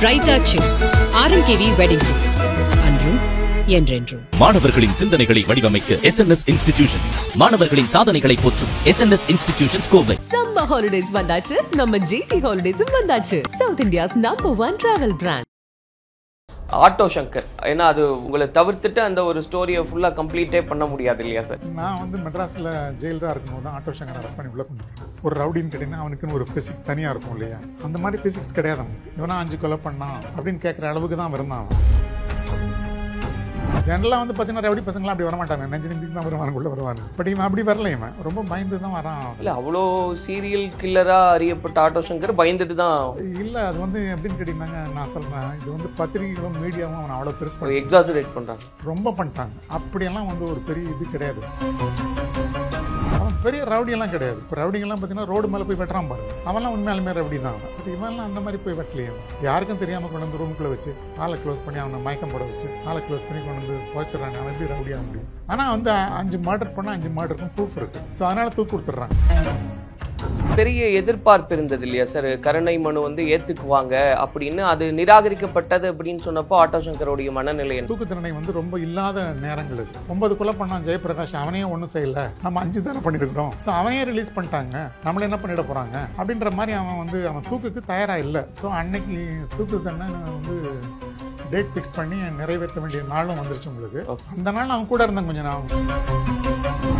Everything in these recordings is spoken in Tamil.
பிரைட்டாச்சி ஆர்எம்கேவி வெட்டிங் சில்க்ஸ் அன்றும் என்றென்றும். மாணவர்களின் சிந்தனைகளை வடிவமைக்க SNS இன்ஸ்டிடியூஷன்ஸ், மாணவர்களின் சாதனைகளை போற்றும் SNS institutions Kovai. Summer holidays வந்தாச்சு, நம்ம ஜிடி ஹாலிடேஸும் வந்தாச்சு. South India's number 1 travel brand auto Shankar. ஏன்னா அது உங்களை தவிர்த்துட்டு அந்த ஒரு ஸ்டோரியை ஃபுல்லாக கம்ப்ளீட்டே பண்ண முடியாது இல்லையா சார்? நான் வந்து மெட்ராஸில் ஜெயிலராக இருக்கும்போது தான் ஆட்டோ சங்கர் அரெஸ்ட் பண்ணி உள்ள கொண்டு வரேன். ஒரு ரவுடின்னு கேட்டிங்கன்னா அவனுக்குன்னு ஒரு ஃபிசிக்ஸ் தனியாக இருக்கும் இல்லையா, அந்த மாதிரி ஃபிசிக்ஸ் கிடையாது அவனுக்கு. இவனா 5 கொலை பண்ணான் அப்படின்னு கேட்குற அளவுக்கு தான் இருந்தான் அவன். ஜென்ரலாக வந்து பார்த்தீங்கன்னா ரவுடி பசங்களாம் அப்படி வரமாட்டாங்க, நெஞ்சு நிமிக்கு தான் வருவாங்க, உள்ள வருவாங்க. பட் இவன் அப்படி வரல, இவன் ரொம்ப பயந்து தான் வரான். இல்லை, அவ்வளோ சீரியல் கில்லராக அறியப்பட்ட ஆட்டோ சங்கர் பயந்துட்டு தான் இல்லை. அது வந்து எப்படின்னு கேட்டிங்கன்னாங்க, நான் சொல்கிறேன், இது வந்து பத்திரிகைகளும் மீடியாவும் அவனை அவ்வளோ பெருசு பண்ணி எக்ஸாசரேட் பண்ணுறாங்க, ரொம்ப பண்ணிட்டாங்க. அப்படியெல்லாம் வந்து ஒரு பெரிய இது கிடையாது. அவன் பெரிய ரவுடியெல்லாம் கிடையாது. இப்போ ரவுடிங்கெல்லாம் பார்த்தீங்கன்னா ரோடு மேலே போய் வெட்டுறான் பாருங்க, அவன்லாம் உண்மையாலுமே ரவுடி தான். பட் இவன்லாம் அந்த மாதிரி போய் வெட்டலையே. யாருக்கும் தெரியாமல் கொண்டு வந்து ரூமுக்குள்ளே வச்சு ஆளை க்ளோஸ் பண்ணி அவனை மயக்கம் போட வச்சு ஆளை க்ளோஸ் பண்ணி கொண்டு வந்து போச்சிடறாங்க. அவன் எப்படி ரவுடியாக முடியும்? ஆனால் வந்து 5 மர்டர் பண்ணால் 5 மர்டருக்கும் ப்ரூஃப் இருக்குது. ஸோ அதனால் தூக்கு கொடுத்துட்றாங்க. பெரிய எதிர்பார்ப்பு இருந்தது இல்லையா சார்? கருணை மனு வந்து ஏற்றுக்குவாங்க அப்படின்னு, அது நிராகரிக்கப்பட்டது அப்படின்னு சொன்னப்போ ஆட்டோ சங்கருடைய மனநிலை தூக்கு தண்டனை வந்து ரொம்ப இல்லாத நேரங்கள் இது. 9 கொலை பண்ணான் ஜெயபிரகாஷ், அவனையே ஒன்றும் செய்யல, நம்ம 5 தானே பண்ணியிருக்கிறோம், ஸோ அவனையே ரிலீஸ் பண்ணிட்டாங்க, நம்மள என்ன பண்ணிட போகிறாங்க அப்படின்ற மாதிரி அவன் தூக்குக்கு தயாராக இல்லை. ஸோ அன்னைக்கு தூக்கு தண்டனை வந்து டேட் ஃபிக்ஸ் பண்ணி நிறைவேற்ற வேண்டிய நாளும் வந்துருச்சு உங்களுக்கு. அந்த நாள் அவன் கூட இருந்தாங்க கொஞ்சம் நாள்.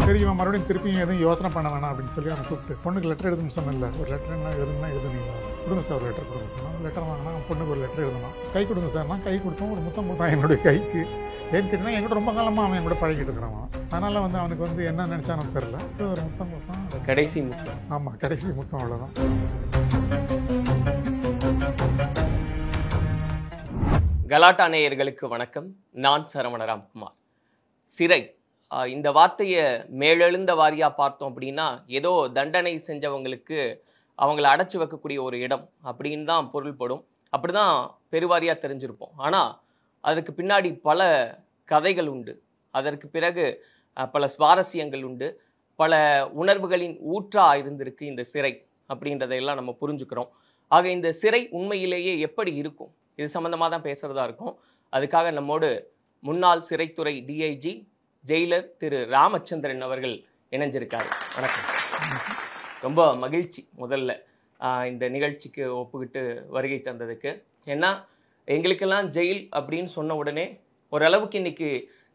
தெரியும், மறுபடியும் திருப்பியும் எதுவும் யோசனை பண்ண வேணாம் அப்படின்னு சொல்லி அவனை கூப்பிட்டு, பொண்ணுக்கு லெட்டர் எழுதுன்னு சொன்னல, ஒரு லெட்டர் என்ன எழுதுனீங்க, கொடுங்க சார் ஒரு லெட்டர் கொடுங்க சார். லெட்டர் வாங்கினா பொண்ணுக்கு ஒரு லெட்டர் எழுதணும். கை கொடுங்க சார். நான் கை கொடுத்தோம், ஒரு முத்தம் கொடுத்தான் என்னுடைய கைக்கு. ஏன்னு கேட்டீங்கன்னா என்கிட்ட ரொம்ப காலமாக அவன் கூட பழகிட்டு இருக்கிறான். அதனால வந்து அவனுக்கு வந்து என்ன நினைச்சானு தெரியல. ஸோ ஒரு முத்தம் கொடுத்தான், கடைசி முத்தம். ஆமாம், கடைசி முத்தம், அவ்வளோதான். கலாட்டா நேயர்களுக்கு வணக்கம். நான் சரவண ராம்குமார். சிறை, இந்த வார்த்தையை மேலெழுந்த வாரியாக பார்த்தோம் அப்படின்னா ஏதோ தண்டனை செஞ்சவங்களுக்கு அவங்கள அடைச்சி வைக்கக்கூடிய ஒரு இடம் அப்படின்னு தான் பொருள்படும். அப்படி தான் பெருவாரியாக தெரிஞ்சிருப்போம். ஆனால் அதற்கு பின்னாடி பல கதைகள் உண்டு. அதற்கு பிறகு பல சுவாரஸ்யங்கள் உண்டு. பல உணர்வுகளின் ஊற்றாக இருந்திருக்கு இந்த சிறை அப்படின்றதையெல்லாம் நம்ம புரிஞ்சுக்கிறோம். ஆக இந்த சிறை உண்மையிலேயே எப்படி இருக்கும், இது சம்மந்தமாக தான் பேசுகிறதா இருக்கும். அதுக்காக நம்மோடு முன்னாள் சிறைத்துறை டிஐஜி ஜெயிலர் திரு ராமச்சந்திரன் அவர்கள் இணைஞ்சிருக்காரு. வணக்கம். ரொம்ப மகிழ்ச்சி முதல்ல இந்த நிகழ்ச்சிக்கு ஒப்புக்கிட்டு வருகை தந்ததுக்கு. ஏன்னா எங்களுக்கெல்லாம் ஜெயில் அப்படின்னு சொன்ன உடனே ஓரளவுக்கு இன்னைக்கு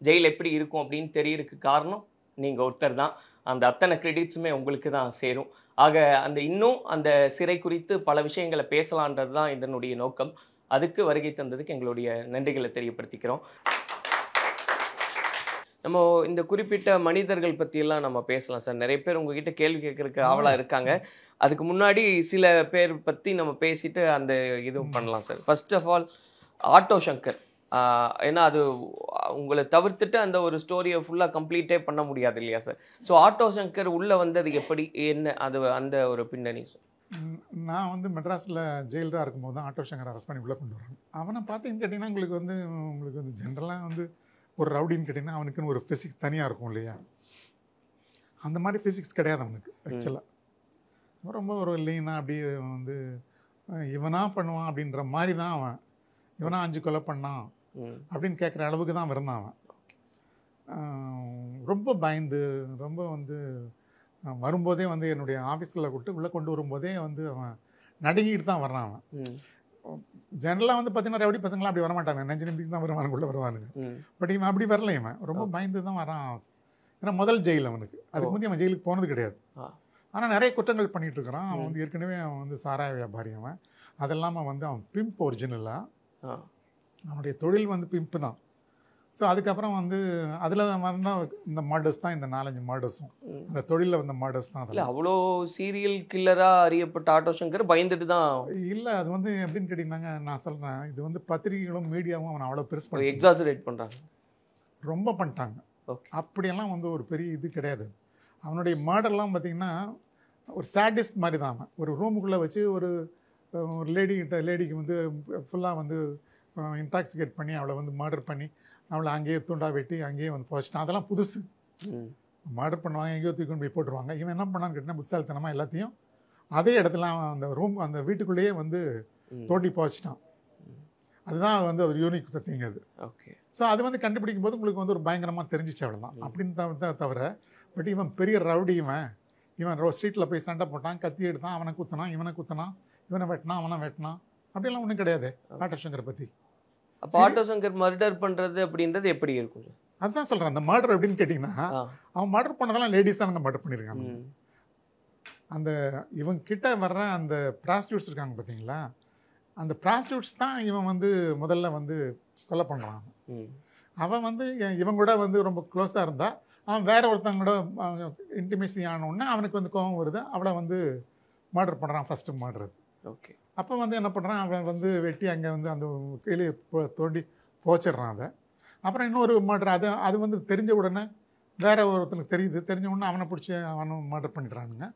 ஜெயில் எப்படி இருக்கும் அப்படின்னு தெரியறதுக்கு காரணம் நீங்கள் ஒருத்தர் தான். அந்த அத்தனை கிரெடிட்ஸுமே உங்களுக்கு தான் சேரும். ஆக இன்னும் அந்த சிறை குறித்து பல விஷயங்களை பேசலான்றது தான் இதனுடைய நோக்கம். அதுக்கு வருகை தந்ததுக்கு எங்களுடைய நன்றிகளை தெரியப்படுத்திக்கிறோம். நம்ம இந்த குறிப்பிட்ட மனிதர்கள் பற்றியெல்லாம் நம்ம பேசலாம் சார். நிறைய பேர் உங்ககிட்ட கேள்வி கேட்கறதுக்கு ஆவலாக இருக்காங்க. அதுக்கு முன்னாடி சில பேர் பற்றி நம்ம பேசிட்டு அந்த இதுவும் பண்ணலாம் sir. First of all auto Shankar. ஏன்னா அது உங்களை தவிர்த்துட்டு அந்த ஒரு ஸ்டோரியை ஃபுல்லாக கம்ப்ளீட்டே பண்ண முடியாது இல்லையா சார்? ஸோ ஆட்டோ சங்கர் உள்ளே வந்தது எப்படி, என்ன அது அந்த ஒரு பின்னணி சார்? நான் வந்து மெட்ராஸில் ஜெயிலராக இருக்கும்போது தான் ஆட்டோ சங்கர் அரெஸ்ட் பண்ணி உள்ளே கொண்டு வரேன். அவனை பார்த்தீங்கன்னு கேட்டிங்கன்னா உங்களுக்கு வந்து ஜென்ரலாக வந்து ஒரு ரவுடின்னு கேட்டிங்கன்னா அவனுக்குன்னு ஒரு ஃபிசிக்ஸ் தனியாக இருக்கும் இல்லையா, அந்த மாதிரி ஃபிசிக்ஸ் கிடையாது அவனுக்கு. ஆக்சுவலாக ரொம்ப ஒரு இல்லைன்னா அப்படியே வந்து இவனா பண்ணுவான் அப்படின்ற மாதிரி தான் அவன். இவனா 5 கொலை பண்ணான் அப்படின்னு கேட்குற அளவுக்கு தான் இருந்தான் அவன். ரொம்ப பயந்து, ரொம்ப வந்து வரும்போதே வந்து என்னுடைய ஆஃபீஸில் கூப்பிட்டு உள்ளே கொண்டு வரும்போதே வந்து அவன் நடுங்கிட்டு தான் வர்றான் அவன். ஜென்ரலாக வந்து பார்த்தீங்கன்னா ரவுடி பசங்களாம் அப்படி வரமாட்டாங்க, நெஞ்சு நிமிக்கு தான் வருவானுங்க, உள்ளே வருவானுங்க. பட் இவன் அப்படி வரல, இவன் ரொம்ப பயந்து தான் வரான். ஏன்னா முதல் ஜெயில் அவனுக்கு. அதுக்கு முந்தைய அவன் ஜெயிலுக்கு போனது கிடையாது. ஆனால் நிறைய குற்றங்கள் பண்ணிகிட்டு இருக்கிறான். அவன் வந்து ஏற்கனவே அவன் வந்து சாராய வியாபாரி. அவன் அது இல்லாமல் வந்து அவன் பிம்ப் ஒரிஜினலாக, அவனுடைய தொழில் வந்து பிம்ப்பு தான். ஸோ அதுக்கப்புறம் வந்து அதில் வந்தால் இந்த மர்டர்ஸ் தான், இந்த 4-5 மர்டர்ஸும் அந்த தொழிலில் வந்த மர்டர்ஸ் தான். அதில் அவ்வளோ சீரியல் கில்லராக அறியப்பட்ட ஆட்டோ சங்கர் பயந்துட்டு தான் இல்லை. அது வந்து எப்படின்னு கேட்டிங்கன்னாங்க, நான் சொல்கிறேன், இது வந்து பத்திரிகைகளும் மீடியாவும் அவனை அவ்வளோ பெருசு பண்ணி எக்ஸாசரேட் பண்ணுறாங்க, ரொம்ப பண்ணிட்டாங்க. அப்படியெல்லாம் வந்து ஒரு பெரிய இது கிடையாது. அவனுடைய மர்டர்லாம் பார்த்திங்கன்னா ஒரு சேடிஸ்ட் மாதிரி தான். அவன் ஒரு ரூமுக்குள்ளே வச்சு ஒரு லேடிக்கு வந்து ஃபுல்லாக வந்து இன்டாக்சிகேட் பண்ணி அவளை வந்து மர்டர் பண்ணி அவளை அங்கேயே துண்டா வெட்டி அங்கேயே வந்து போச்சுட்டான். அதெல்லாம் புதுசு. மர்டர் பண்ணுவாங்க, எங்கேயோ தூக்கி கொண்டு போய் போட்டுருவாங்க. இவன் என்ன பண்ணான்னு கேட்டிங்கன்னா புத்திசாலித்தனமாக எல்லாத்தையும் அதே இடத்துல அந்த வீட்டுக்குள்ளேயே வந்து தோண்டி போச்சுட்டான். அதுதான் வந்து ஒரு யூனிக் திங் அது. ஓகே. ஸோ அது வந்து கண்டுபிடிக்கும் போது உங்களுக்கு வந்து ஒரு பயங்கரமாக தெரிஞ்சிச்சு அவ்வளோதான். அப்படின்னு தவிர பட் இவன் பெரிய ரவுடி, இவன் ஸ்ட்ரீட்டில் போய் சண்டை போட்டான், கத்தி எடுத்தான், அவனை குத்தினான், இவனை குத்தினான், இவனை வெட்டினான், அவனை வெட்டினான், அப்படிலாம் ஒன்றும் கிடையாது ஆட்டோ சங்கரை பற்றி. அப்போ ஆட்டோ சங்கர் மர்டர் பண்ணுறது அப்படின்றது எப்படி இருக்கும் சார்? அதுதான் சொல்கிறேன். அந்த மர்டர் எப்படின்னு கேட்டிங்கன்னா, அவன் மர்டர் பண்ணதெல்லாம் லேடிஸ் தான் மர்டர் பண்ணியிருக்காங்க. அந்த இவங்க கிட்ட வர்ற அந்த ப்ராஸ்டியூட்ஸ் இருக்காங்க பார்த்தீங்களா, அந்த ப்ராஸ்டியூட்ஸ் தான் இவன் வந்து முதல்ல வந்து கொலை பண்ணுறான். அவன் வந்து இவன் கூட வந்து ரொம்ப க்ளோஸாக இருந்தால் அவன் வேற ஒருத்தங்க கூட இன்டிமேசி ஆனோடனே அவனுக்கு வந்து கோபம் வருது, அவளை வந்து மர்டர் பண்ணுறான். First murder. ஓகே. அப்போ வந்து என்ன பண்ணுறான், அவன் வந்து வெட்டி அங்கே வந்து அந்த கீழே தோண்டி போச்சிடுறான் அதை. அப்புறம் இன்னொரு மர்டர், அது வந்து தெரிஞ்ச உடனே வேற ஒருத்தனுக்கு தெரிஞ்ச உடனே அவனை பிடிச்சி அவனும் மர்டர் பண்ணிடுறானுங்க.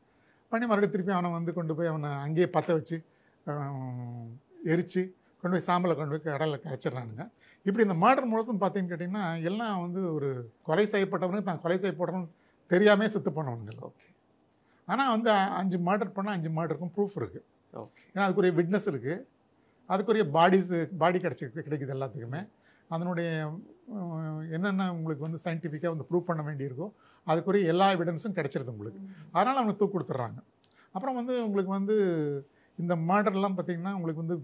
பண்ணி மறுபடியும் திருப்பி அவனை வந்து கொண்டு போய் அவனை அங்கேயே பற்ற வச்சு எரித்து கொண்டு போய் சாம்பலை கொண்டு போய் கடலில் கரைச்சிட்றானுங்க. இப்படி இந்த மர்டர் முழுசும் பார்த்தீங்கன்னு கேட்டிங்கன்னா எல்லாம் வந்து ஒரு கொலை செய்யப்பட்டவனுக்கு தான் கொலை செய்யப்பட்டவனு தெரியாமே செத்து போனவனுங்க. ஓகே. ஆனால் வந்து 5 மர்டர் பண்ணால் 5 மர்டருக்கும் ப்ரூஃப் இருக்குது. ஓகே. ஏன்னா அதுக்குரிய விட்னஸ் இருக்குது, அதுக்குரிய பாடி கிடைக்குது எல்லாத்துக்குமே. அதனுடைய என்னென்ன உங்களுக்கு வந்து சயின்டிஃபிக்காக வந்து ப்ரூவ் பண்ண வேண்டியிருக்கோ அதுக்குரிய எல்லா எவிடன்ஸும் கிடைச்சிருது உங்களுக்கு. அதனால் அவனுக்கு தூக்கு கொடுத்துட்றாங்க. அப்புறம் வந்து உங்களுக்கு வந்து இந்த மர்டர்லாம் பார்த்திங்கன்னா உங்களுக்கு வந்து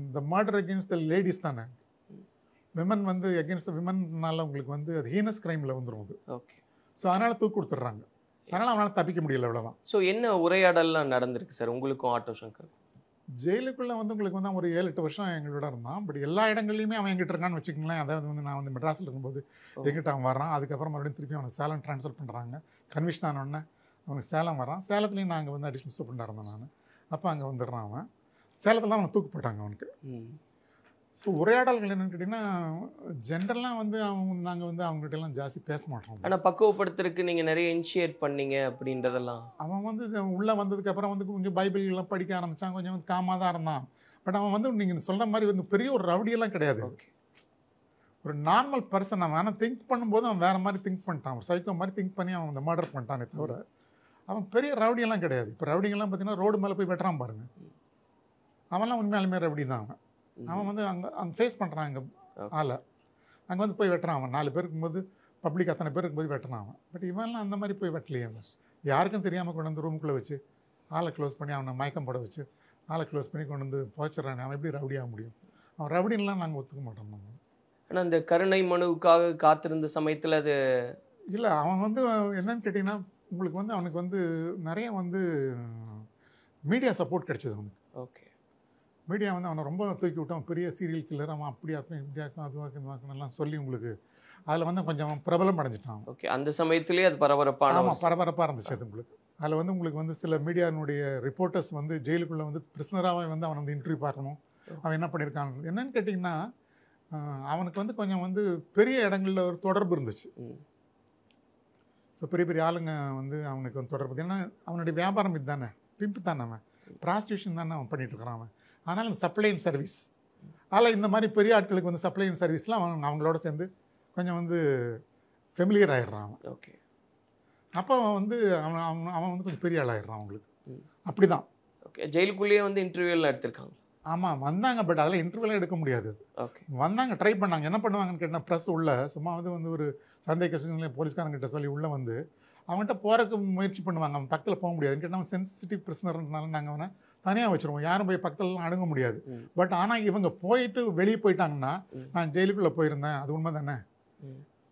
இந்த மர்டர் அகெயின்ஸ்ட் த லேடிஸ் தானே, விமன் வந்து அகெயின்ஸ்ட் த விமன்னால உங்களுக்கு வந்து அது ஹீனஸ் கிரைமில் வந்துடும் அது. ஓகே. ஸோ அதனால் தூக்கு கொடுத்துட்றாங்க. அதனால் அவனால் தப்பிக்க முடியல, அவ்வளோதான். ஸோ என்ன உரையாடலாம் நடந்திருக்கு சார் உங்களுக்கும் ஆட்டோ சங்கர்? ஜெயிலுக்குள்ளே வந்து உங்களுக்கு வந்து ஒரு 7-8 வருஷம் எங்களோட இருந்தான். பட் எல்லா இடங்கள்லையுமே அவன் எங்கிட்ட இருக்கான்னு வச்சுக்கங்களேன். அதாவது வந்து நான் வந்து மெட்ராஸில் இருக்கும்போது எங்கிட்ட அவன் வரான். அதுக்கப்புறம் மறுபடியும் திருப்பி அவனை சேலம் ட்ரான்ஸ்ஃபர் பண்ணுறாங்க. கன்விஷன் ஆனோடனே அவனுக்கு சேலம் வரான். சேலத்துலேயும் நாங்கள் வந்து அடிஷனல் சூப்பரண்டாக இருந்தேன் நான். அப்போ அங்கே வந்துடுறான் அவன். சேலத்தில் தான் அவனை தூக்கு போட்டாங்க அவனுக்கு. ஸோ உரையாடல்கள் என்னென்னு கேட்டிங்கன்னா ஜென்ரலாக வந்து நாங்கள் வந்து அவங்ககிட்டலாம் ஜாஸ்தி பேச மாட்டோம். ஆனால் பக்குவப்படுத்துறதுக்கு நீங்கள் நிறைய இனிஷியேட் பண்ணீங்க அப்படின்றதெல்லாம். அவன் வந்து உள்ளே வந்ததுக்கப்புறம் வந்து கொஞ்சம் பைபிள்லாம் படிக்க ஆரம்பித்தான், கொஞ்சம் வந்து காமாக தான் இருந்தான். பட் அவன் வந்து நீங்கள் சொல்கிற மாதிரி வந்து பெரிய ஒரு ரவுடியெல்லாம் கிடையாது. ஓகே. ஒரு நார்மல் பர்சன். அவன் ஆனால் திங்க் பண்ணும்போது அவன் வேறு மாதிரி திங்க் பண்ணிட்டான், ஒரு சைக்கோ மாதிரி திங்க் பண்ணி அவன் அந்த மர்டர் பண்ணிட்டானே தவிர அவன் பெரிய ரவுடியெல்லாம் கிடையாது. இப்போ ரவுடிங்கெல்லாம் பார்த்தீங்கன்னா ரோடு மேலே போய் வெட்டுறான் பாருங்கள், அவன்லாம் உண்மையாலுமே ரவுடி தான். அவன் வந்து அங்கே ஃபேஸ் பண்ணுறான் அங்கே ஆளை, அங்கே வந்து போய் வெட்டுறான். அவன் 4 பேர் இருக்கும்போது பப்ளிக் அத்தனை பேர் இருக்கும்போது வெட்டுறான் அவன். பட் இவன்லாம் அந்த மாதிரி போய் வெட்டலையே. அவன் யாருக்கும் தெரியாமல் கொண்டு வந்து ரூமுக்குள்ளே வச்சு ஆளை க்ளோஸ் பண்ணி அவனை மயக்கம் போட வச்சு ஆளை க்ளோஸ் பண்ணி கொண்டு வந்து போச்சிட்றான். அவன் எப்படி ரவுடியாக முடியும்? அவன் ரவுடின்லாம் நாங்கள் ஒத்துக்க மாட்டோம். நம்ம ஆனால் அந்த கருணை மனுவுக்காக காத்திருந்த சமயத்தில் அது இல்லை. அவன் வந்து என்னன்னு கேட்டிங்கன்னா உங்களுக்கு வந்து அவனுக்கு வந்து நிறைய வந்து மீடியா சப்போர்ட் கிடைச்சது அவனுக்கு. ஓகே. மீடியா வந்து அவனை ரொம்ப தூக்கி விட்டான், பெரிய சீரியல் கில்லர், அவன் அப்படியாக்கும் இப்படியாக்கும் அதுவாக்கும் எல்லாம் சொல்லி உங்களுக்கு அதில் வந்து கொஞ்சம் பிரபலம் அடைஞ்சிட்டான். ஓகே. அந்த சமயத்துலேயே அது பரபரப்பான. ஆமாம், பரபரப்பாக இருந்துச்சு அது உங்களுக்கு. அதில் வந்து உங்களுக்கு வந்து சில மீடியானுடைய ரிப்போர்ட்டர்ஸ் வந்து ஜெயிலுக்குள்ளே வந்து பிரிசனராகவே வந்து அவனை வந்து இன்டர்வியூ பார்க்கணும், அவன் என்ன பண்ணியிருக்கான் என்னன்னு கேட்டிங்கன்னா அவனுக்கு வந்து கொஞ்சம் வந்து பெரிய இடங்களில் ஒரு தொடர்பு இருந்துச்சு. ஸோ பெரிய பெரிய ஆளுங்க வந்து அவனுக்கு வந்து தொடர்பு. ஏன்னா அவனுடைய வியாபாரம் இது தானே, பிம்பு தானே, அவன் ப்ராஸ்டியூஷன் தானே அவன் பண்ணிட்டு இருக்கிறான் அவன். ஆனால் இந்த சப்ளை அண்ட் சர்வீஸ் அதில் இந்த மாதிரி பெரிய ஆட்களுக்கு வந்து சப்ளை அண்ட் சர்வீஸ்லாம் அவங்களோட சேர்ந்து கொஞ்சம் வந்து ஃபெமிலியர் ஆகிடுறான் அவன். ஓகே. அப்போ அவன் வந்து அவன் வந்து கொஞ்சம் பெரிய ஆளாகிடுறான் அவங்களுக்கு. அப்படி தான். ஓகே. ஜெயிலுக்குள்ளேயே வந்து இன்டர்வியூலாம் எடுத்திருக்காங்க. ஆமாம் வந்தாங்க. பட் அதில் இன்டர்வியூலாம் எடுக்க முடியாது. ஓகே. வந்தாங்க, ட்ரை பண்ணாங்க. என்ன பண்ணுவாங்கன்னு கேட்டால் ப்ரெஸ் உள்ள சும்மா வந்து ஒரு சந்தேக போலீஸ்காரங்கிட்ட சொல்லி உள்ளே வந்து அவன்கிட்ட போகிறக்கு முயற்சி பண்ணுவாங்க. அவன் பக்கத்தில் போக முடியாது. கேட்டால் அவன் சென்சிட்டிவ் பிரச்சனைனால நாங்கள் அவனை தனியாக வச்சுருவோம், யாரும் போய் பக்கத்துலலாம் அணுக முடியாது. பட் ஆனால் இவங்க போயிட்டு வெளியே போயிட்டாங்கன்னா நான் ஜெயிலுக்குள்ளே போயிருந்தேன், அது உண்மை தானே,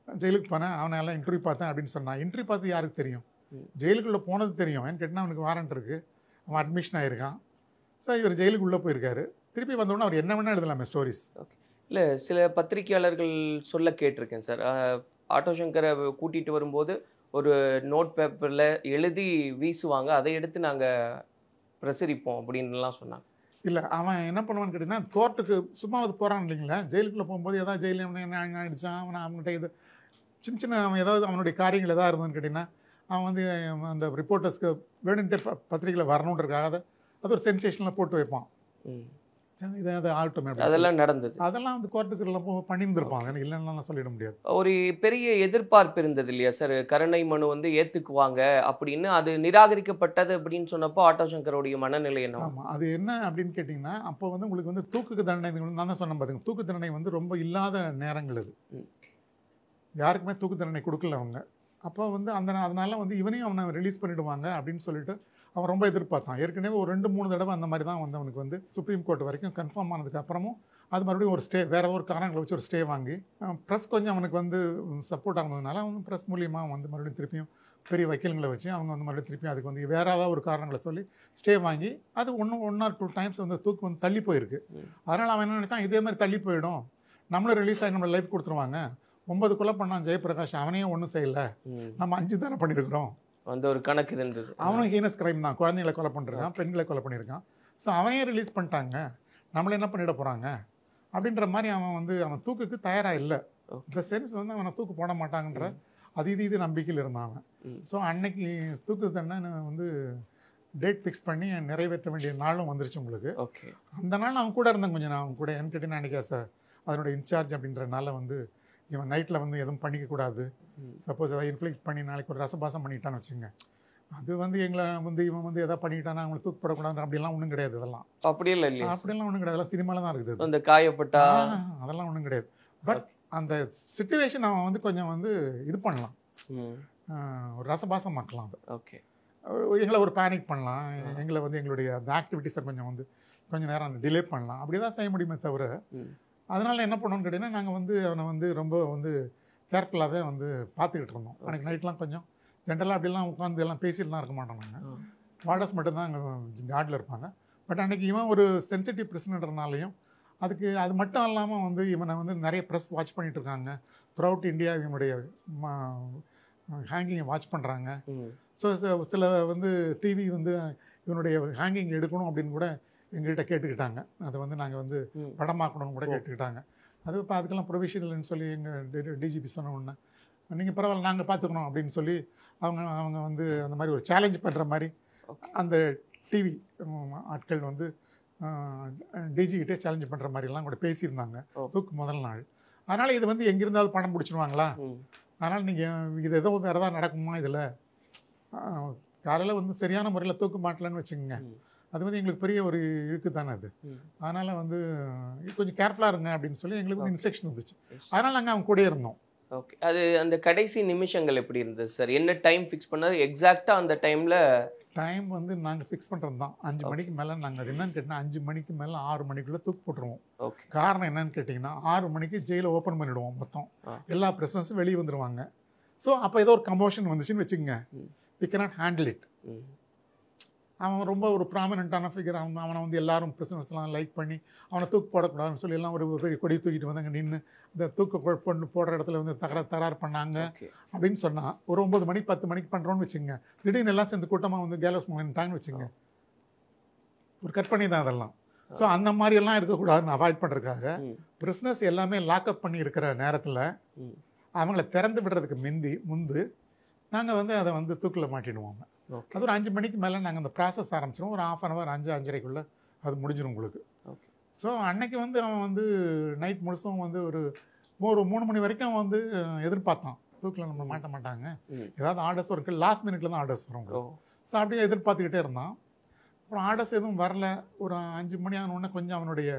ஜெயிலுக்கு போனேன், அவனை எல்லாம் இன்டர்வியூ பார்த்தேன் அப்படின்னு சொன்னான். இன்டர்வியூ பார்த்து யாருக்கு தெரியும்? ஜெயிலுக்குள்ளே போனது தெரியும். ஏன்னு கேட்டால் அவனுக்கு வாரண்ட் இருக்குது, அவன் அட்மிஷன் ஆகிருக்கான். ஸோ இவர் ஜெயிலுக்கு உள்ளே போயிருக்காரு. திருப்பி வந்தோடனே அவர் என்ன வேணால் எழுதலாமே ஸ்டோரிஸ். ஓகே. இல்லை, சில பத்திரிகையாளர்கள் சொல்ல கேட்டிருக்கேன் சார், ஆட்டோ சங்கரை கூட்டிகிட்டு வரும்போது ஒரு நோட் பேப்பரில் எழுதி வீசுவாங்க, அதை எடுத்து நாங்கள் பிரசரிப்போம் அப்படின்லாம் சொன்னாங்க. இல்லை, அவன் என்ன பண்ணுவான்னு கேட்டிங்கன்னா கோர்ட்டுக்கு சும்மாவது போகிறான் இல்லைங்களா, ஜெயிலுக்குள்ளே போகும்போது ஏதாவது ஜெயிலில் என்ன ஆகிடுச்சான் அவனை அவன்கிட்ட இது சின்ன அவன் ஏதாவது அவனுடைய காரியங்கள் எதாவது இருந்ததுன்னு கேட்டிங்கன்னா அவன் வந்து அந்த ரிப்போர்ட்டர்ஸ்க்கு வேணுன்ட்டு பத்திரிகையில் வரணுன்றதுக்காக அது ஒரு சென்சேஷனில் போட்டு வைப்பான். இதை அதை ஆகட்டும் அப்படின்னு அதெல்லாம் நடந்தது. அதெல்லாம் வந்து கோர்ட்டுக்கு பண்ணியிருந்திருப்பாங்க, எனக்கு இல்லைன்னா சொல்லிட முடியாது. ஒரு பெரிய எதிர்பார்ப்பு இருந்தது இல்லையா சார், கருணை மனு வந்து ஏத்துக்குவாங்க அப்படின்னு. அது நிராகரிக்கப்பட்டது அப்படின்னு சொன்னப்போ ஆட்டோ சங்கரோடைய மனநிலை என்ன? ஆமாம், அது என்ன அப்படின்னு கேட்டிங்கன்னா, அப்போ வந்து உங்களுக்கு வந்து தூக்கு தண்டனை, நான் தான் சொன்னேன் பார்த்துங்க, தூக்கு தண்டனை வந்து ரொம்ப இல்லாத நேரங்கள் அது. யாருக்குமே தூக்கு தண்டனை கொடுக்கல அவங்க. அப்போ வந்து அதனால வந்து இவனையும் அவனை ரிலீஸ் பண்ணிவிடுவாங்க அப்படின்னு சொல்லிட்டு அவன் ரொம்ப எதிர்பார்த்தான். ஏற்கனவே ஒரு 2-3 தடவை அந்த மாதிரி தான் வந்து அவனுக்கு வந்து சுப்ரீம் கோர்ட் வரைக்கும் கன்ஃபார்ம் ஆனதுக்கு அப்புறமும் அது மறுபடியும் ஒரு ஸ்டே, வேறு ஏதோ ஒரு காரணங்களை வச்சு ஒரு ஸ்டே வாங்கி, ப்ரெஸ் கொஞ்சம் அவனுக்கு வந்து சப்போர்ட் ஆனதுனால அவன் ப்ரெஸ் மூலியமாக வந்து மறுபடியும் திருப்பியும் பெரிய வக்கீல்களை வச்சு அவங்க வந்து மறுபடியும் திருப்பியும் அதுக்கு வந்து வேறு ஏதாவது ஒரு காரணங்களை சொல்லி ஸ்டே வாங்கி அது 1 or 2 டைம்ஸ் வந்து தூக்கு வந்து தள்ளி போயிருக்கு. அதனால் அவன் என்ன நினச்சான், இதே மாதிரி தள்ளி போயிடும், நம்மளும் ரிலீஸ் ஆகி நம்மளை லைஃப் கொடுத்துருவாங்க, 9 கொலை பண்ணான் ஜெயபிரகாஷ், அவனையும் ஒன்றும் செய்யலை, நம்ம 5 தானே பண்ணியிருக்கிறோம், அந்த ஒரு கணக்கு இருந்தது. அவனும் ஹீனஸ் கிரைம் தான், குழந்தைங்களை கொலை பண்ணிருக்கான், பெண்களை கொலை பண்ணியிருக்கான், ஸோ அவனையே ரிலீஸ் பண்ணிட்டாங்க, நம்மளை என்ன பண்ணிட போகிறாங்க அப்படின்ற மாதிரி அவன் தூக்குக்கு தயாராக இல்லை. இந்த சென்ஸ் வந்து அவனை தூக்கு போட மாட்டாங்கன்ற இது நம்பிக்கையில் இருந்தான் அவன். ஸோ அன்னைக்கு தூக்கு தண்டனை வந்து டேட் ஃபிக்ஸ் பண்ணி நிறைவேற்ற வேண்டிய நாளும் வந்துருச்சு உங்களுக்கு. ஓகே, அந்த நாள் அவன் கூட இருந்தேன் கொஞ்சம், நான் அவன் கூட என் கிட்டே அன்றைக்கி சார் அதனுடைய இன்சார்ஜ் அப்படின்றனால வந்து இவன் நைட்டில் வந்து எதுவும் பண்ணிக்கக்கூடாது, சப்போஸ் எதாவது இன்ஃப்ளிக்ட் பண்ணி நாளைக்கு ஒரு ரசபாசம் பண்ணிட்டான்னு வச்சுங்க, அது வந்து எங்களை வந்து இவன் வந்து எதாவது பண்ணிட்டானா அவங்களை தூக்கு போடக்கூடாது அப்படிலாம் ஒன்றும் கிடையாது. இதெல்லாம் அப்படியே இல்லை இல்லையா? அப்படிலாம் ஒன்றும் கிடையாது, அதெல்லாம் சினிமாவில் தான் இருக்குது. அந்த காயப்பட்டா அதெல்லாம் ஒன்றும் கிடையாது. பட் அந்த சிச்சுவேஷன் அவன் வந்து கொஞ்சம் வந்து இது பண்ணலாம், ஒரு ரசபாசம் ஆக்கலாம். அது ஓகே, எங்களை ஒரு பேனிக் பண்ணலாம், எங்களை வந்து எங்களுடைய அந்த ஆக்டிவிட்டீஸை கொஞ்சம் நேரம் டிலே பண்ணலாம், அப்படி தான் செய்ய முடியுமே தவிர. அதனால் என்ன பண்ணோன்னு கேட்டிங்கன்னா, நாங்கள் வந்து அவனை வந்து ரொம்ப வந்து கேர்ஃபுல்லாகவே வந்து பார்த்துக்கிட்டு இருந்தோம். அன்றைக்கி நைட்லாம் கொஞ்சம் ஜென்ரலாக அப்படிலாம் உட்காந்து எல்லாம் பேசிட்டுலாம் இருக்க மாட்டோம் நாங்கள், வார்டர்ஸ் மட்டும்தான் அங்கே கார்டில் இருப்பாங்க. பட் அன்றைக்கி இவன் ஒரு சென்சிட்டிவ் பிரச்சனைன்றனாலையும் அது மட்டும் இல்லாமல் வந்து இவனை வந்து நிறைய ப்ரெஸ் வாட்ச் பண்ணிகிட்டு இருக்காங்க, த்ரூ அவுட் இந்தியா இவனுடைய ஹேங்கிங்கை வாட்ச் பண்ணுறாங்க. ஸோ சில வந்து டிவி வந்து இவனுடைய ஹேங்கிங் எடுக்கணும் அப்படின்னு கூட எங்கள்கிட்ட கேட்டுக்கிட்டாங்க, அதை வந்து நாங்கள் வந்து படமாக்கணும்னு கூட கேட்டுக்கிட்டாங்க. அது இப்போ அதுக்கெல்லாம் ப்ரொவிஷன் இல்லைன்னு சொல்லி எங்கள் டிஜிபி சொன்ன உடனே நீங்கள் பரவாயில்ல நாங்கள் பார்த்துக்கணும் அப்படின்னு சொல்லி அவங்க வந்து அந்த மாதிரி ஒரு சேலஞ்ச் பண்ணுற மாதிரி அந்த டிவி ஆட்கள் வந்து டிஜிகிட்டே சேலஞ்ச் பண்ணுற மாதிரிலாம் கூட பேசியிருந்தாங்க தூக்கு முதல் நாள். அதனால் இது வந்து எங்கிருந்தாலும் பணம் பிடிச்சிருவாங்களா, அதனால் நீங்கள் இது ஏதோ வேறு ஏதாவது நடக்குமா, இதில் காலையில் வந்து சரியான முறையில் தூக்கு மாட்டலன்னு வச்சுக்கோங்க, அது வந்து எங்களுக்கு பெரிய ஒரு இழுக்கு தானே அது. அதனால் வந்து கொஞ்சம் கேர்ஃபுல்லாக இருங்க அப்படின்னு சொல்லி எங்களுக்கு வந்து இன்ஸ்ட்ரக்ஷன் வந்துச்சு. அதனால் நாங்கள் அவங்க கூட இருந்தோம். ஓகே, அது அந்த கடைசி நிமிஷங்கள் எப்படி இருந்தது சார்? என்ன டைம் ஃபிக்ஸ் பண்ணது எக்ஸாக்டாக? அந்த டைம் வந்து நாங்கள் ஃபிக்ஸ் பண்ணுறது தான் 5 மணிக்கு மேலே. நாங்கள் அது என்னன்னு கேட்டிங்கன்னா 5 மணிக்கு மேலே 6 மணிக்குள்ளே தூக்கு போட்டுருவோம். ஓகே, காரணம் என்னன்னு கேட்டிங்கன்னா 6 மணிக்கு ஜெயிலை ஓப்பன் பண்ணிவிடுவோம், மொத்தம் எல்லா பிரசன்ஸும் வெளியே வந்துடுவாங்க. ஸோ அப்போ ஏதோ ஒரு கமோஷன் வந்துச்சுன்னு வச்சுக்கோங்க, வி கேனாட் ஹேண்டில் இட். அவன் ரொம்ப ஒரு ப்ராமினெண்ட்டான ஃபிகர், அவனை வந்து எல்லாரும் பிரிசனர்ஸ்லாம் லைக் பண்ணி அவனை தூக்கு போடக்கூடாதுன்னு சொல்லி எல்லாம் ஒரு பெரிய கொடி தூக்கிட்டு வந்து அங்கே நின்று இந்த தூக்கு போடுற இடத்துல வந்து தகராறு பண்ணாங்க அப்படின்னு சொன்னால் ஒரு 9 மணிக்கு 10 மணிக்கு பண்ணுறோன்னு வச்சுங்க, திடீர்னு எல்லாம் சேர்ந்து கூட்டமாக வந்து கேலோஸ் மூவ்மெண்ட்டாங்கன்னு வச்சுங்க, ஒரு கட் பண்ணி தான் அதெல்லாம். ஸோ அந்த மாதிரியெல்லாம் இருக்கக்கூடாதுன்னு அவாய்ட் பண்ணுறதுக்காக பிரிசனர்ஸ் எல்லாமே லாக்அப் பண்ணி இருக்கிற நேரத்தில் அவங்கள திறந்து விடுறதுக்கு முந்து நாங்கள் வந்து அதை வந்து தூக்கில் மாட்டிடுவோம். அது ஒரு 5 மணிக்கு மேலே நாங்கள் அந்த ப்ராசஸ் ஆரம்பிச்சிடும், ஒரு 1/2 hour 5-5:30 அது முடிஞ்சிடும் உங்களுக்கு. ஸோ அன்னைக்கு வந்து அவன் வந்து நைட் முழுசும் வந்து ஒரு 3 மணி வரைக்கும் அவன் வந்து எதிர்பார்த்தான், தூக்கில் நம்ம மாட்ட மாட்டாங்க, ஏதாவது ஆர்டர்ஸ் வரும், லாஸ்ட் மினிட்ல தான் ஆர்டர்ஸ் வரும். ஸோ அப்படியே எதிர்பார்த்துக்கிட்டே இருந்தான். அப்புறம் ஆர்டர்ஸ் எதுவும் வரல. ஒரு 5 மணி ஆனோடனே கொஞ்சம் அவனுடைய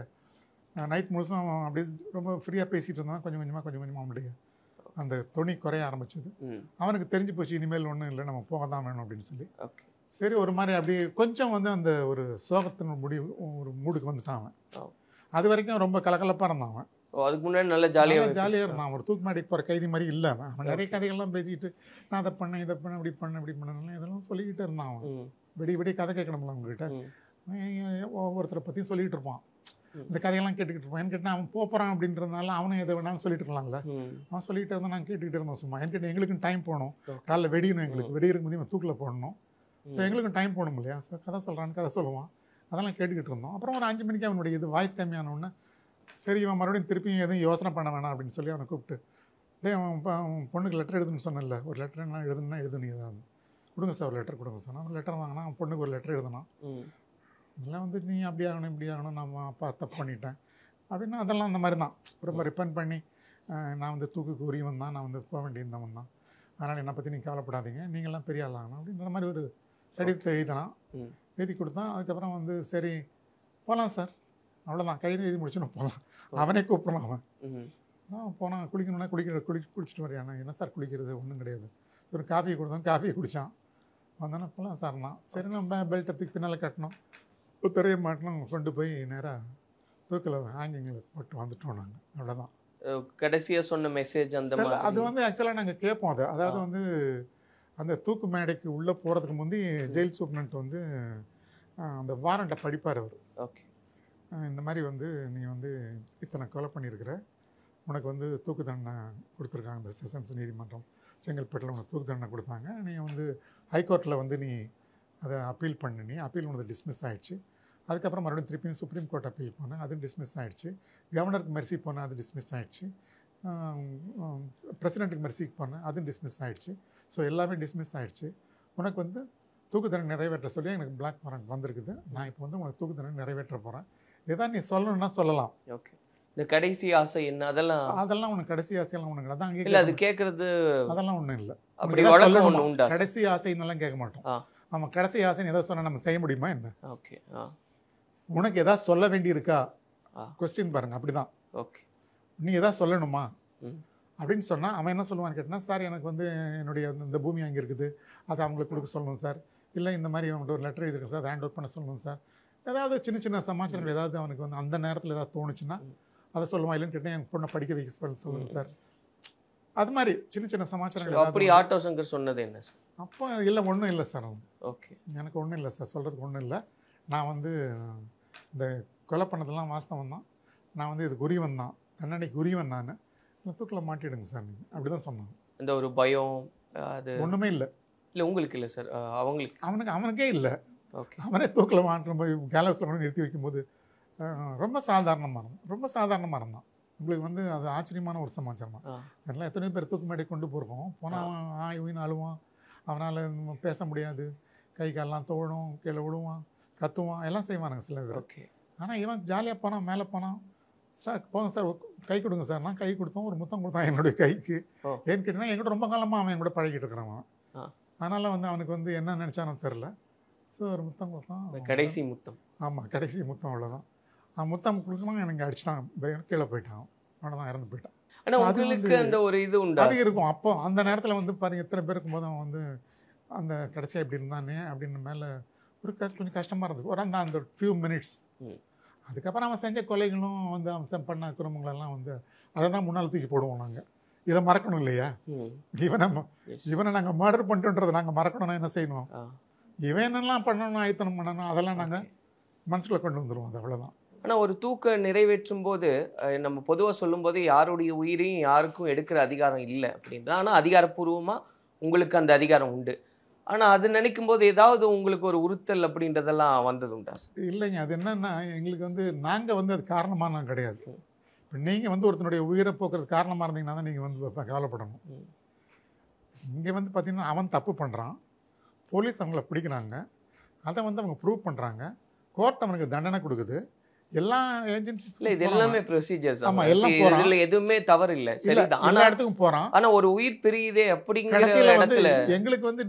நைட் முழுசும் அவன் அப்படியே ரொம்ப ஃப்ரீயாக பேசிகிட்டு இருந்தான். கொஞ்சம் கொஞ்சமாக அவனுடைய அந்த துணி குறைய ஆரம்பிச்சது. அவனுக்கு தெரிஞ்சு போச்சு இனிமேல் ஒன்றும் இல்லை, நம்ம போக தான் வேணும் அப்படின்னு சொல்லி. சரி, ஒரு மாதிரி அப்படியே கொஞ்சம் வந்து அந்த ஒரு சோகத்தின் ஒரு மூடுக்கு வந்துட்டான் அவன். அது வரைக்கும் ரொம்ப கலகலப்பாக இருந்தான் அவன். அதுக்கு முன்னாடி நல்லா ஜாலியாக இருந்தான். ஒரு தூக்கு மாட்டிக்கு போகிற கைதி மாதிரி இல்லை அவன். அவன் நிறைய கதைகள்லாம் பேசிக்கிட்டு நான் அதை பண்ணேன் இதை பண்ணேன் இப்படி பண்ணேன் இதெல்லாம் சொல்லிக்கிட்டே இருந்தான் அவன். விடிய கதை கேட்கணும்ல அவங்ககிட்ட, ஒவ்வொருத்தரை பற்றியும் சொல்லிகிட்டு இருப்பான். இந்த கதையெல்லாம் கேட்டுக்கிட்டு இருப்பான். ஏன்னு கேட்டால் அவன் போகிறான் அப்படின்றதுனால அவனும் எதை வேணாலும் சொல்லிட்டு இருக்கலாம்ல. அவன் சொல்லிகிட்டே இருந்தால் நாங்கள் கேட்டுக்கிட்டே இருந்தோம் சும்மா. ஏன்னு கேட்டால் எங்களுக்கும் டைம் போகணும், காலைல வெடியணும், எங்களுக்கு வெடியிருக்கும் போது இவன் தூக்கில் போடணும். ஸோ எங்களுக்கும் டைம் போகணும் இல்லையா. ஸோ கதை சொல்கிறான்னு கதை சொல்லுவான், அதெல்லாம் கேட்டுக்கிட்டு இருந்தோம். அப்புறம் ஒரு 5 மணிக்கு அவனுடைய இது வாய்ஸ் கம்மியானோடனே சரி இவன் மறுபடியும் திருப்பியும் எதுவும் யோசனை பண்ண வேணாம் அப்படின்னு சொல்லி அவனை கூப்பிட்டு, அவன் பொண்ணுக்கு லெட்டர் எழுதுன்னு சொன்னல, ஒரு லெட்டர் என்ன எழுதுனா எழுதுனீங்க ஏதாவது கொடுங்க சார், ஒரு லெட்டர் கொடுங்க சார். அவன் லெட்டர் வாங்கினா அவன் பொண்ணுக்கு ஒரு லெட்டர் எழுதுனான். இதெல்லாம் வந்து நீ அப்படி ஆகணும் இப்படி ஆகணும், நம்ம அப்பா தப்பு பண்ணிட்டேன் அப்படின்னா அதெல்லாம் அந்த மாதிரி தான் ரொம்ப ரிப்பன் பண்ணி நான் வந்து தூக்குக்கு உரியவன் தான், நான் வந்து போக வேண்டியிருந்தவன் தான், அதனால் என்னை பற்றி நீங்கள் கவலைப்படாதீங்க, நீங்கள்லாம் பெரிய ஆள் ஆகணும் அப்படின்ற மாதிரி ஒரு கடிதத்தை எழுதினான். எழுதி கொடுத்தான். அதுக்கப்புறம் வந்து சரி போகலாம் சார், அவ்வளோதான், கடிதம் எழுதி முடிச்சுன்னு போகலாம். அவனே கூப்பிடலாம். அவன் போனான். குளிக்கணுன்னா குளிச்சுட்டு வரையானா, என்ன சார் குளிக்கிறது, ஒன்றும் கிடையாது. ஒரு காஃபியை கொடுத்தான், காஃபியை குடித்தான். வந்தானே போகலாம் சார்னா. சரி நம்ம பெல்ட்டை தூக்கி பின்னால் கட்டணும், பெரிய மாட்டணும், கொண்டு போய் நேராக தூக்கில் ஹேங்கிங்கில் போட்டு வந்துட்டோம் நாங்கள். அவ்வளோதான். கடைசியாக சொன்ன மெசேஜ் அந்த மாதிரி அது வந்து ஆக்சுவலாக நாங்கள் கேட்போம். அதாவது வந்து அந்த தூக்கு மேடைக்கு உள்ளே போகிறதுக்கு முந்தி ஜெயில் சூப்ரண்ட் வந்து அந்த வாரண்ட்டை படிப்பார் அவர். ஓகே, இந்த மாதிரி வந்து நீ வந்து இத்தனை கொலை பண்ணியிருக்கிற, உனக்கு வந்து தூக்கு தண்டனை கொடுத்துருக்காங்க இந்த செஷன்ஸ் நீதிமன்றம் செங்கல்பட்டில் உனக்கு தூக்கு தண்டனை கொடுத்தாங்க. நீ வந்து ஹைகோர்ட்டில் வந்து நீ அதை அப்பீல் பண்ணி, அப்பீல் உனக்கு டிஸ்மிஸ் ஆகிடுச்சு. அதுக்கப்புறம் மறுபடியும் திருப்பியும் சுப்ரீம் கோர்ட் அப்பீல் போனேன், அதுவும் டிஸ்மிஸ் ஆகிடுச்சு. கவர்னருக்கு மெர்சி போனேன், அது டிஸ்மிஸ் ஆகிடுச்சு. பிரசிடெண்ட்டுக்கு மெர்சிக்கு போனேன், அதுவும் டிஸ்மிஸ் ஆகிடுச்சு. ஸோ எல்லாமே டிஸ்மிஸ் ஆகிடுச்சு. உனக்கு வந்து தூக்கு தண்டனை நிறைவேற்ற சொல்லி எனக்கு பிளாக் வாரண்ட் வந்திருக்குது. நான் இப்போ வந்து உனக்கு தூக்கு தண்டனை நிறைவேற்ற போகிறேன். ஏதாவது நீ சொல்லணும்னா சொல்லலாம். ஓகே, இந்த கடைசி ஆசை என்ன, அதெல்லாம் உனக்கு கடைசி ஆசையெல்லாம் உனக்கு அதான் அங்கே இல்லை, அது கேட்கறது அதெல்லாம் ஒன்றும் இல்லை. அப்படி வழக்கம் ஒன்று உண்டா? கடைசி ஆசைன்னெல்லாம் கேட்க மாட்டோம். ஆமாம், கடைசி ஆசைன்னு ஏதாவது சொன்னால் நம்ம செய்ய முடியுமா என்ன? ஓகே, உனக்கு எதாவது சொல்ல வேண்டி இருக்கா, கொஸ்டின் பாருங்க. அப்படிதான். ஓகே, நீ எதாவது சொல்லணுமா அப்படின்னு சொன்னால் அவன் என்ன சொல்லுவான்னு கேட்டால், சார் எனக்கு வந்து என்னுடைய இந்த பூமி அங்கே இருக்குது, அதை அவங்களுக்கு கொடுக்க சொல்லணும் சார், இல்லை இந்த மாதிரி அவங்கள்ட்ட ஒரு லெட்டர் எழுதிருக்கு சார், அதை ஹேண்ட் அவுட் பண்ண சொல்லணும் சார். ஏதாவது சின்ன சின்ன சமாச்சாரங்கள் ஏதாவது அவனுக்கு வந்து அந்த நேரத்தில் ஏதாவது தோணுச்சுன்னா அதை சொல்லுவான். இல்லைன்னு கேட்டால் என் பொண்ணை படிக்க வைக்க சொல்லுங்கள் சார். அது மாதிரி சின்ன சின்ன சமாச்சாரங்கள். அப்படி ஆட்டோ சங்கர் சொன்னது என்ன சார்? அப்போ இல்லை, ஒன்றும் இல்லை சார். ஓகே, எனக்கு ஒன்றும் இல்லை சார், சொல்கிறதுக்கு ஒன்றும் இல்லை. நான் வந்து இந்த கொலை பண்ணதெல்லாம் வாஸ்தவம் தான், நான் வந்து இதுக்கு உரியவன் தான், தண்டனைக்கு உரியவன் நான், தூக்கில் மாட்டிடுங்க சார் நீங்கள், அப்படி தான் சொன்னாங்க. இந்த ஒரு பயம் அது ஒன்றுமே இல்லை. இல்லை உங்களுக்கு இல்லை சார், அவனுக்கே இல்லை. ஓகே, அவனே தூக்கில் மாட்டுற போய் கேலவஸில் கொண்டு நிறுத்தி வைக்கும்போது ரொம்ப சாதாரணமாக இருந்தான். உங்களுக்கு வந்து அது ஆச்சரியமான ஒரு சமாச்சாரம் தான். அதெல்லாம் எத்தனையோ பேர் தூக்கு மேடை கொண்டு போகிறோம், போனால் அவன் ஆய்வின்னு அழுவான், அவனால் பேச முடியாது, கை காலெலாம் தோழும், கீழே விழுவான், கத்துவான், எல்லாம் செய்வானுங்க சில பேர். ஓகே, ஆனால் இவன் ஜாலியாக போனான், மேலே போனான். சார் போங்க சார், கை கொடுங்க சார். நான் கை கொடுத்தோம், ஒரு முத்தம் கொடுத்தான் என்னுடைய கைக்கு. ஏன்னு கேட்டிங்கன்னா என்கிட்ட ரொம்ப காலமாக அவன் என் கூட பழகிட்டு இருக்கிறான். அதனால் வந்து அவனுக்கு வந்து என்ன நினச்சானு தெரில. ஸோ ஒரு முத்தம் கொடுத்தான், கடைசி முத்தம். ஆமாம், கடைசி முத்தம், அவ்வளோதான். அவன் முத்தம் கொடுக்கணும், எனக்கு அடிச்சிட்டான், கீழே போயிட்டான், அவ்வளோதான், இறந்து போயிட்டான். ஆனால் அதுக்கு அந்த ஒரு இது உண்டு, அது இருக்கும். அப்போ அந்த நேரத்தில் வந்து பாருங்கள், எத்தனை பேர் இருக்கும்போது அவன் வந்து அந்த கடைசியாக இப்படி இருந்தானே அப்படின்னு மேலே ஒரு கொஞ்சம் கஷ்டமாக இருந்தது ஒரு அந்த ஃபியூ மினிட்ஸ். அதுக்கப்புறம் அவன் செஞ்ச கொலைகளும் வந்து அவன் பண்ண குடும்பங்களெல்லாம் வந்து அதை தான் முன்னால் தூக்கி போடுவோம் நாங்கள். இதை மறக்கணும் இல்லையா? இவனை நாங்கள் மர்டர் பண்ணிட்டுன்றதை நாங்கள் மறக்கணும்னா என்ன செய்யணும்? இவன் என்னெல்லாம் பண்ணணும், ஆயத்தனம் பண்ணணும், அதெல்லாம் நாங்கள் மனசுக்குள்ளே கொண்டு வந்துடுவோம். அது அவ்வளோதான். ஆனால் ஒரு தூக்க நிறைவேற்றும் போது நம்ம பொதுவாக சொல்லும்போது யாருடைய உயிரையும் யாருக்கும் எடுக்கிற அதிகாரம் இல்லை அப்படின்றது. ஆனால் அதிகாரப்பூர்வமாக உங்களுக்கு அந்த அதிகாரம் உண்டு. ஆனால் அது நினைக்கும் போது ஏதாவது உங்களுக்கு ஒரு உறுத்தல் அப்படின்றதெல்லாம் வந்தது உண்டா? இல்லைங்க, அது என்னன்னா எங்களுக்கு வந்து நாங்கள் வந்து அது காரணமாக நான் கிடையாது. இப்போ நீங்கள் வந்து ஒருத்தனுடைய உயிரை போக்குறது காரணமாக இருந்தீங்கன்னா தான் நீங்கள் வந்து கவலைப்படணும். இங்கே வந்து பார்த்தீங்கன்னா அவன் தப்பு பண்ணுறான், போலீஸ் அவங்கள பிடிக்கிறாங்க, அதை வந்து அவங்க ப்ரூவ் பண்ணுறாங்க, கோர்ட் அவனுக்கு தண்டனை கொடுக்குது, எல்லா ஏஜென்சிஸ் இது எல்லாமே ப்ரொசீஜர்ஸ். ஆமா, எல்லாம் போறான், இதுல எதுவுமே தவறு இல்ல, சரிதான். எல்லா இடத்துக்கும் போறான். ஆனா ஒரு உயிர் பிரியுதே அப்படிங்கிற இடத்துல எங்களுக்கு வந்து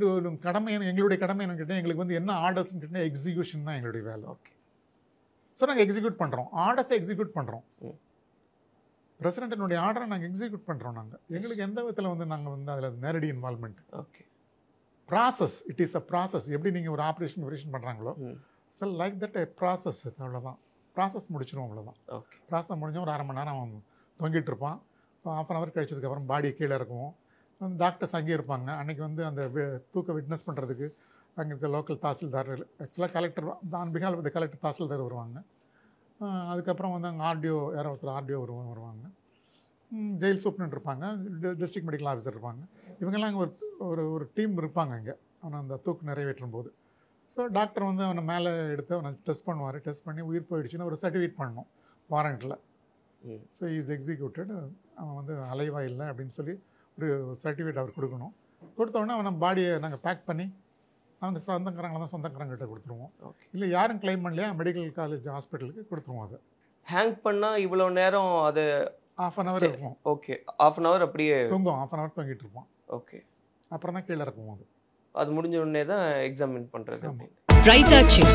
கடமை, எங்களுடைய கடமை என்ன கேட்டா, எங்களுக்கு வந்து என்ன ஆர்டர்ஸ் கேட்டா எக்ஸிகியூஷன் தான் எங்களுடைய வேலை. ஓகே, ஸோ நாங்கள் எக்ஸிக்யூட் பண்ணுறோம், ஆர்டர்ஸை எக்ஸிக்யூட் பண்ணுறோம். பிரசிடென்ட்டினுடைய ஆர்டரை நாங்கள் எக்ஸிக்யூட் பண்ணுறோம். நாங்கள் எங்களுக்கு எந்த விதத்தில் வந்து நாங்கள் வந்து அதில் நேரடி involvement. Okay, process, it is a process. எப்படி நீங்கள் ஒரு ஆப்ரேஷன் பண்ணுறாங்களோ, so like that a process. அவ்வளோதான், ப்ராசஸ் முடிச்சிடும், அவ்வளோதான். ஓகே, ப்ராசஸ் முடிஞ்சோம் ஒரு 1/2 மணி நேரம் அவன் தொங்கிட்டு இருப்பான். 1/2 hour கழிச்சதுக்கப்புறம் பாடியை கீழே இருக்குவோம். டாக்டர்ஸ் அங்கேயே இருப்பாங்க. அன்றைக்கி வந்து அந்த தூக்க விட்னஸ் பண்ணுறதுக்கு அங்கே இருக்க லோக்கல் தாசில்தார், ஆக்சுவலாக collector, on behalf of the collector tahsildar வருவாங்க. அதுக்கப்புறம் வந்து அங்கே ஆர்டிஓ, யாரோ ஒருத்தர் ஆர்டிஓ வருவாங்க. ஜெயில் சூப்ரண்ட் இருப்பாங்க, டிஸ்ட்ரிக்ட் மெடிக்கல் ஆஃபீஸர் இருப்பாங்க. இவங்கெல்லாம் அங்கே ஒரு டீம் இருப்பாங்க அங்கே அவனை அந்த தூக்கு நிறைவேற்றும் போது. ஸோ டாக்டர் வந்து அவனை மேலே எடுத்து அவனை டெஸ்ட் பண்ணுவார். டெஸ்ட் பண்ணி உயிர் போயிடுச்சுன்னா ஒரு சர்டிஃபிகேட் பண்ணணும் வாரண்ட்டில். ஸோ இஸ் எக்ஸிக்யூட்டட், அவன் வந்து அலைவா இல்லை அப்படின்னு சொல்லி ஒரு சர்டிஃபிகேட் அவர் கொடுக்கணும். கொடுத்தோடனே அவனை பாடியை நாங்கள் பேக் பண்ணி அவங்க சொந்தக்காரங்கிட்ட கொடுத்துருவோம். ஓகே. இல்லை யாரும் கிளைம் பண்ணலையா மெடிக்கல் காலேஜ் ஹாஸ்பிட்டலுக்கு கொடுத்துருவோம். அதை ஹேங் பண்ணால் இவ்வளோ நேரம் அது ½ hour இருக்கும். ஓகே, ½ அப்படியே தூங்கும், ½ தூங்கிட்டு இருப்போம். ஓகே, அப்புறம் தான் கீழே இருக்கும். அது முடிஞ்ச உடனே தான் எக்ஸாமின் பண்ணுறது. பிரைட்டா சில்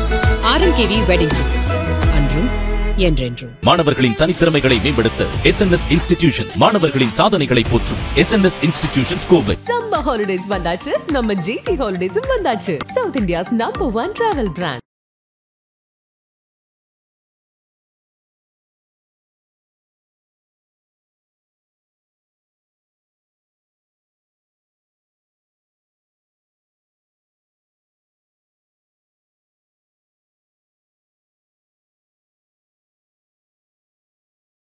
ஆர்எம்கேவி வெட்டிங் சில்க்ஸ் அன்றும் என்றென்றும். மாணவர்களின் தனித்திறமைகளை மேம்படுத்த எஸ்என்எஸ் இன்ஸ்டிடியூஷன் மாணவர்களின் சாதனைகளை போற்றும் SNS institutions Kovai. Summer holidays வந்தாச்சு, நம்ம ஜிடி ஹாலிடேஸும் வந்தாச்சு. South India's number 1 travel brand.